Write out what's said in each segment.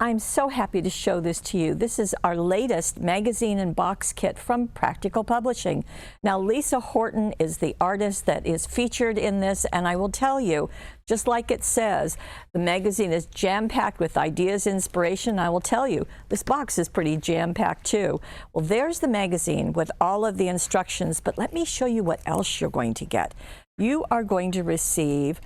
I'm so happy to show this to you. This is our latest magazine and box kit from Practical Publishing. Now, Lisa Horton is the artist that is featured in this, and I will tell you, just like it says, the magazine is jam-packed with ideas, inspiration. I will tell you, this box is pretty jam-packed too. Well, there's the magazine with all of the instructions, but let me show you what else you're going to get. You are going to receive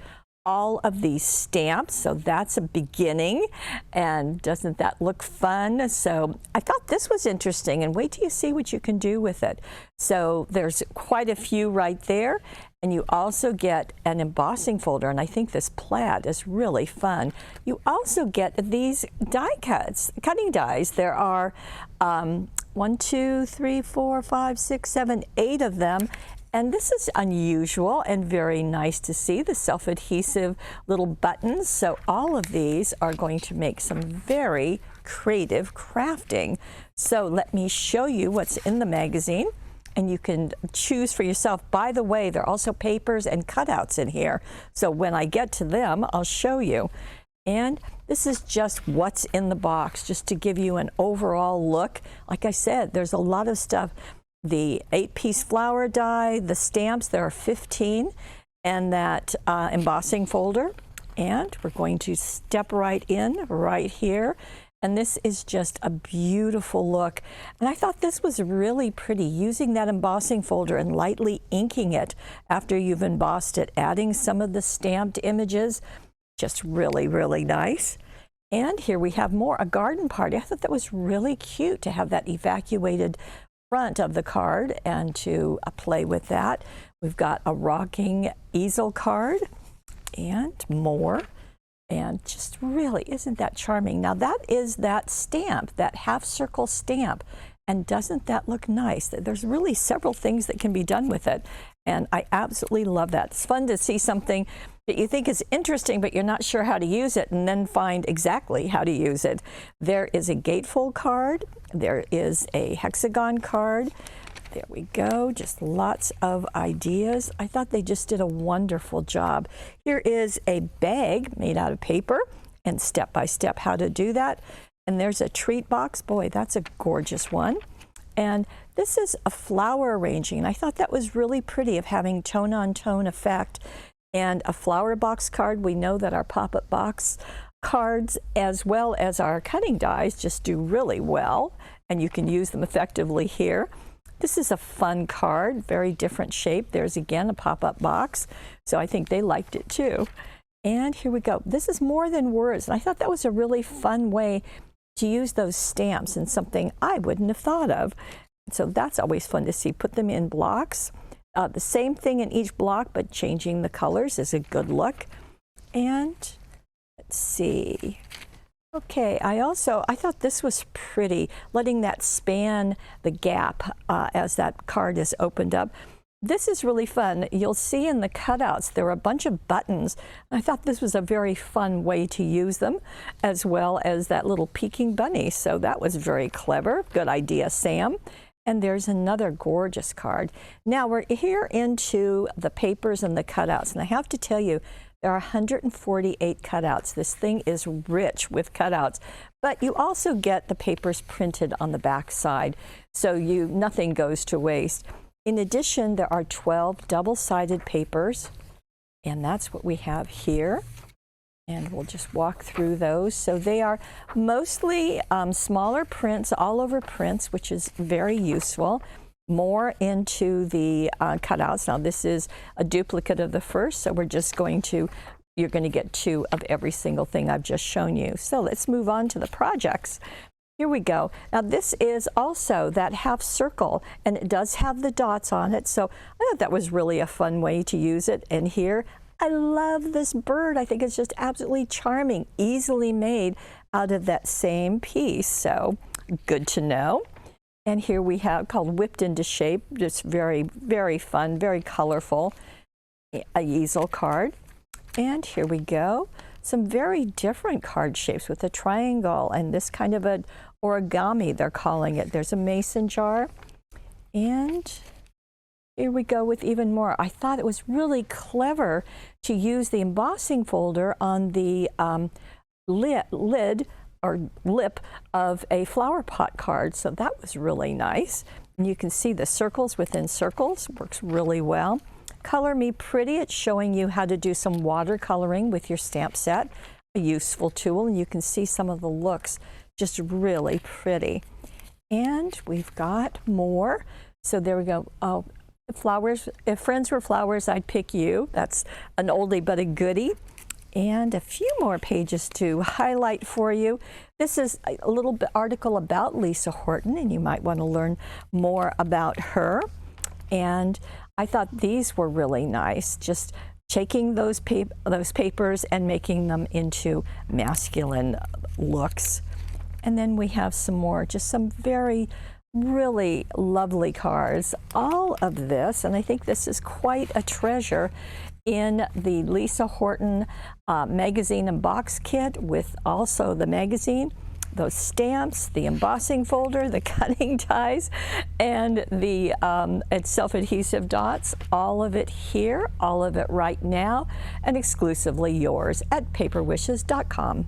all of these stamps, so that's a beginning, and doesn't that look fun? So I thought this was interesting, and wait till you see what you can do with it. So there's quite a few right there, and you also get an embossing folder, and I think this plaid is really fun. You also get these die cuts, cutting dies. There are 1, 2, 3, 4, 5, 6, 7, 8 of them. And this is unusual and very nice to see, the self-adhesive little buttons. So all of these are going to make some very creative crafting. So let me show you what's in the magazine, and you can choose for yourself. By the way, there are also papers and cutouts in here. So when I get to them, I'll show you. And this is just what's in the box, just to give you an overall look. Like I said, there's a lot of stuff. The 8-piece flower die, the stamps, there are 15, and that embossing folder. And we're going to step right in right here. And this is just a beautiful look. And I thought this was really pretty, using that embossing folder and lightly inking it after you've embossed it, adding some of the stamped images. Just really, really nice. And here we have more, a garden party. I thought that was really cute to have that evacuated front of the card and to play with that. We've got a rocking easel card and more, and just really, isn't that charming? Now that is that stamp, that half circle stamp, and doesn't that look nice? There's really several things that can be done with it, and I absolutely love that. It's fun to see something that you think is interesting, but you're not sure how to use it, and then find exactly how to use it. There is a gatefold card. There is a hexagon card. There we go, just lots of ideas. I thought they just did a wonderful job. Here is a bag made out of paper, and step by step how to do that. And there's a treat box. Boy, that's a gorgeous one. And this is a flower arranging, and I thought that was really pretty, of having tone-on-tone effect. And a flower box card. We know that our pop-up box cards, as well as our cutting dies, just do really well, and you can use them effectively here. This is a fun card, very different shape. There's again a pop-up box, so I think they liked it too. And here we go. This is more than words, and I thought that was a really fun way to use those stamps in something I wouldn't have thought of. So that's always fun to see. Put them in blocks. The same thing in each block, but changing the colors is a good look. And let's see. Okay, I thought this was pretty, letting that span the gap as that card is opened up. This is really fun. You'll see in the cutouts there are a bunch of buttons. I thought this was a very fun way to use them, as well as that little peeking bunny. So that was very clever. Good idea, Sam. And there's another gorgeous card. Now we're here into the papers and the cutouts, and I have to tell you, there are 148 cutouts. This thing is rich with cutouts, but you also get the papers printed on the back side, so nothing goes to waste. In addition, there are 12 double-sided papers, and that's what we have here. And we'll just walk through those. So they are mostly smaller prints, all over prints, which is very useful. More into the cutouts. Now this is a duplicate of the first, so you're going to get 2 of every single thing I've just shown you. So let's move on to the projects. Here we go. Now this is also that half circle, and it does have the dots on it. So I thought that was really a fun way to use it. And here, I love this bird. I think it's just absolutely charming, easily made out of that same piece. So good to know. And here we have called Whipped into Shape, just very, very fun, very colorful, a easel card. And here we go. Some very different card shapes with a triangle and this kind of an origami, they're calling it. There's a mason jar. And here we go with even more. I thought it was really clever to use the embossing folder on the lid or lip of a flower pot card. So that was really nice. And you can see the circles within circles, works really well. Color Me Pretty, it's showing you how to do some watercoloring with your stamp set, a useful tool, and you can see some of the looks, just really pretty. And we've got more. So there we go. Oh, flowers. If friends were flowers, I'd pick you. That's an oldie but a goodie. And a few more pages to highlight for you. This is a little article about Lisa Horton, and you might want to learn more about her. And I thought these were really nice, just taking those papers and making them into masculine looks. And then we have some more, just some really lovely cards. All of this, and I think this is quite a treasure, in the Lisa Horton magazine and box kit, with also the magazine, those stamps, the embossing folder, the cutting ties, and the self-adhesive dots. All of it here, all of it right now, and exclusively yours at paperwishes.com.